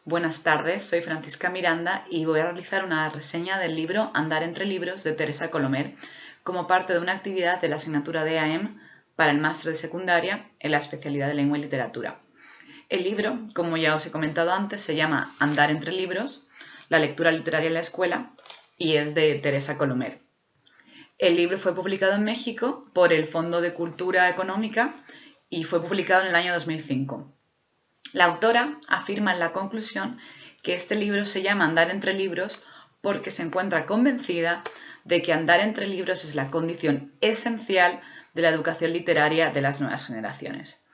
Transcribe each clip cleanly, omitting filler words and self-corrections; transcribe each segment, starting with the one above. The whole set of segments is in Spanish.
Buenas tardes, soy Francisca Miranda y voy a realizar una reseña del libro Andar entre libros de Teresa Colomer como parte de una actividad de la asignatura de EAEM para el máster de secundaria en la especialidad de Lengua y Literatura. El libro, como ya os he comentado antes, se llama Andar entre libros, la lectura literaria en la escuela y es de Teresa Colomer. El libro fue publicado en México por el Fondo de Cultura Económica y fue publicado en el año 2005. La autora afirma en la conclusión que este libro se llama Andar entre libros porque se encuentra convencida de que andar entre libros es la condición esencial de la educación literaria de las nuevas generaciones.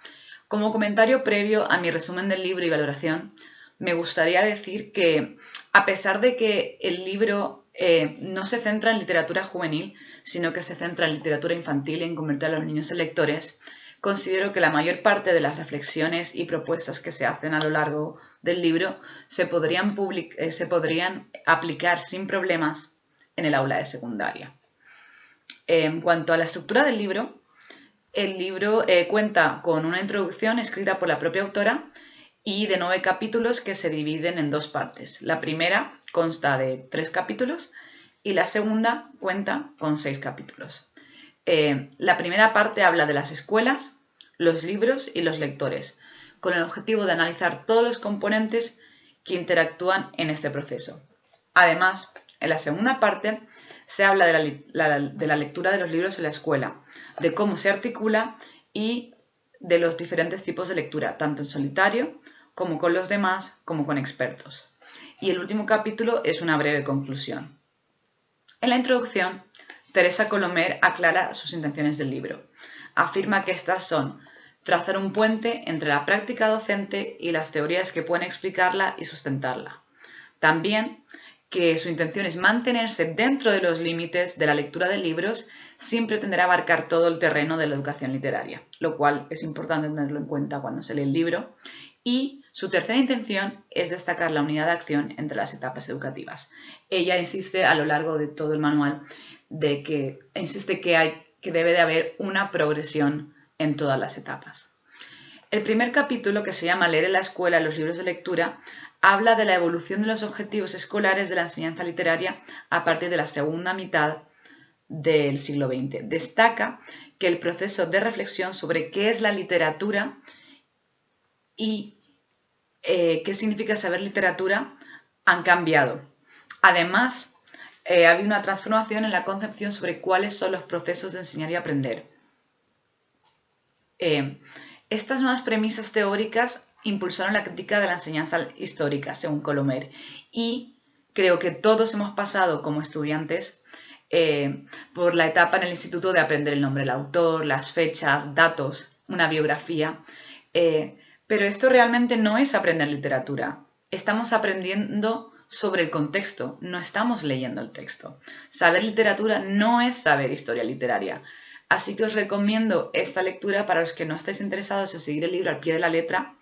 Como comentario previo a mi resumen del libro y valoración, me gustaría decir que, a pesar de que el libro no se centra en literatura juvenil, sino que se centra en literatura infantil y en convertir a los niños en lectores, considero que la mayor parte de las reflexiones y propuestas que se hacen a lo largo del libro se podrían aplicar sin problemas en el aula de secundaria. En cuanto a la estructura del libro, el libro cuenta con una introducción escrita por la propia autora y de 9 capítulos que se dividen en 2 partes. La primera consta de 3 capítulos y la segunda cuenta con 6 capítulos. La primera parte habla de las escuelas, los libros y los lectores, con el objetivo de analizar todos los componentes que interactúan en este proceso. Además, en la segunda parte se habla de la lectura de los libros en la escuela, de cómo se articula y de los diferentes tipos de lectura, tanto en solitario como con los demás, como con expertos. Y el último capítulo es una breve conclusión. En la introducción, Teresa Colomer aclara sus intenciones del libro. Afirma que estas son trazar un puente entre la práctica docente y las teorías que pueden explicarla y sustentarla. También que su intención es mantenerse dentro de los límites de la lectura de libros sin pretender abarcar todo el terreno de la educación literaria, lo cual es importante tenerlo en cuenta cuando se lee el libro. Y su tercera intención es destacar la unidad de acción entre las etapas educativas. Ella insiste a lo largo de todo el manual que debe de haber una progresión en todas las etapas. El primer capítulo, que se llama Leer en la escuela, los libros de lectura, habla de la evolución de los objetivos escolares de la enseñanza literaria a partir de la segunda mitad del siglo XX. Destaca que el proceso de reflexión sobre qué es la literatura y qué significa saber literatura han cambiado. Además, ha habido una transformación en la concepción sobre cuáles son los procesos de enseñar y aprender. Estas nuevas premisas teóricas impulsaron la crítica de la enseñanza histórica, según Colomer, y creo que todos hemos pasado como estudiantes por la etapa en el instituto de aprender el nombre del autor, las fechas, datos, una biografía, pero esto realmente no es aprender literatura. Estamos aprendiendo sobre el contexto, no estamos leyendo el texto. Saber literatura no es saber historia literaria. Así que os recomiendo esta lectura para los que no estéis interesados en seguir el libro al pie de la letra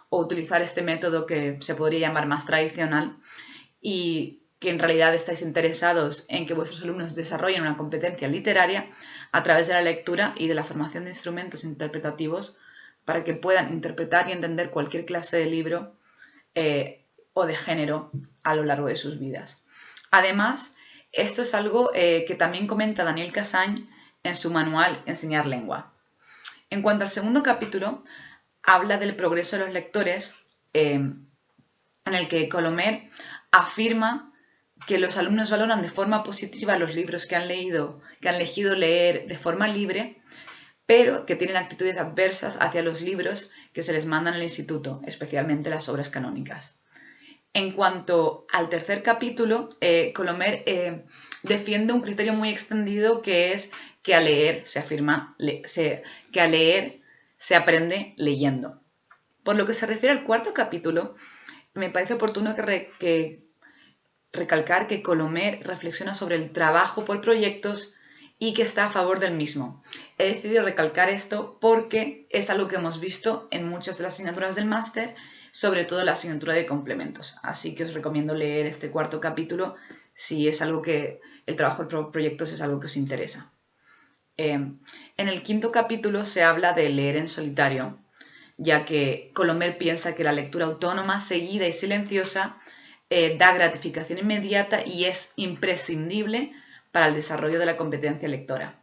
o utilizar este método que se podría llamar más tradicional y que en realidad estáis interesados en que vuestros alumnos desarrollen una competencia literaria a través de la lectura y de la formación de instrumentos interpretativos para que puedan interpretar y entender cualquier clase de libro o de género a lo largo de sus vidas. Además, esto es algo que también comenta Daniel Cassagne en su manual Enseñar Lengua. En cuanto al segundo capítulo, habla del progreso de los lectores, en el que Colomer afirma que los alumnos valoran de forma positiva los libros que han elegido leer de forma libre, pero que tienen actitudes adversas hacia los libros que se les mandan en el instituto, especialmente las obras canónicas. En cuanto al tercer capítulo, Colomer defiende un criterio muy extendido que es que a leer se aprende leyendo. Por lo que se refiere al cuarto capítulo, me parece oportuno recalcar que Colomer reflexiona sobre el trabajo por proyectos y que está a favor del mismo. He decidido recalcar esto porque es algo que hemos visto en muchas de las asignaturas del máster, sobre todo la asignatura de complementos. Así que os recomiendo leer este cuarto capítulo si es algo que el trabajo por proyectos es algo que os interesa. En el quinto capítulo se habla de leer en solitario, ya que Colomer piensa que la lectura autónoma, seguida y silenciosa da gratificación inmediata y es imprescindible para el desarrollo de la competencia lectora.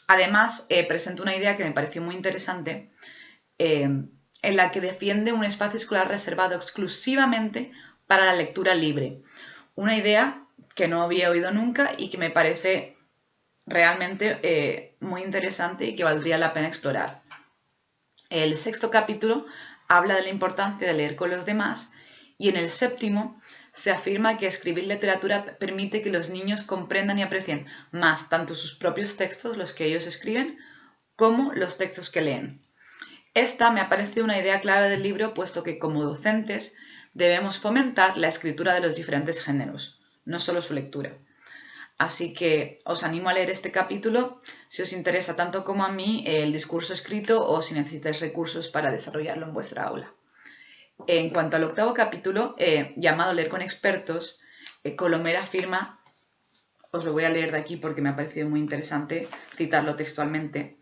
Además, presenta una idea que me pareció muy interesante, en la que defiende un espacio escolar reservado exclusivamente para la lectura libre. Una idea que no había oído nunca y que me parece realmente muy interesante y que valdría la pena explorar. El sexto capítulo habla de la importancia de leer con los demás y en el séptimo se afirma que escribir literatura permite que los niños comprendan y aprecien más tanto sus propios textos, los que ellos escriben, como los textos que leen. Esta me ha parecido una idea clave del libro, puesto que como docentes debemos fomentar la escritura de los diferentes géneros, no solo su lectura. Así que os animo a leer este capítulo si os interesa tanto como a mí el discurso escrito o si necesitáis recursos para desarrollarlo en vuestra aula. En cuanto al octavo capítulo, llamado Leer con expertos, Colomer afirma, os lo voy a leer de aquí porque me ha parecido muy interesante citarlo textualmente,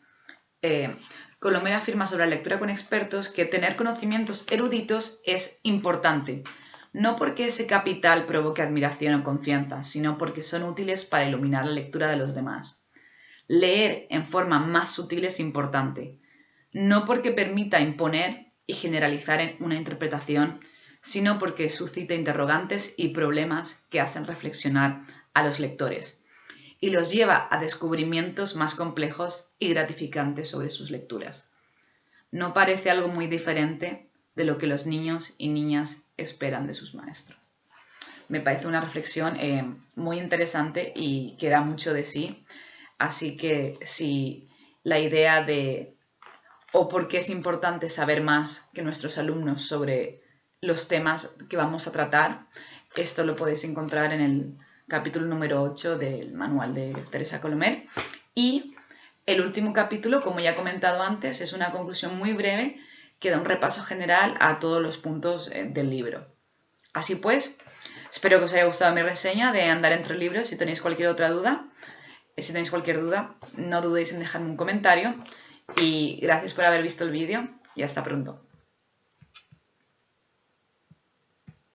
Colomer afirma sobre la lectura con expertos que tener conocimientos eruditos es importante, no porque ese capital provoque admiración o confianza, sino porque son útiles para iluminar la lectura de los demás. Leer en forma más sutil es importante, no porque permita imponer y generalizar en una interpretación, sino porque suscita interrogantes y problemas que hacen reflexionar a los lectores y los lleva a descubrimientos más complejos y gratificantes sobre sus lecturas. No parece algo muy diferente de lo que los niños y niñas esperan de sus maestros. Me parece una reflexión muy interesante y que da mucho de sí, así que si la idea de o por qué es importante saber más que nuestros alumnos sobre los temas que vamos a tratar, esto lo podéis encontrar en el capítulo número 8 del manual de Teresa Colomer. Y el último capítulo, como ya he comentado antes, es una conclusión muy breve que da un repaso general a todos los puntos del libro. Así pues, espero que os haya gustado mi reseña de Andar entre libros. Si tenéis cualquier duda, no dudéis en dejarme un comentario. Y gracias por haber visto el vídeo y hasta pronto.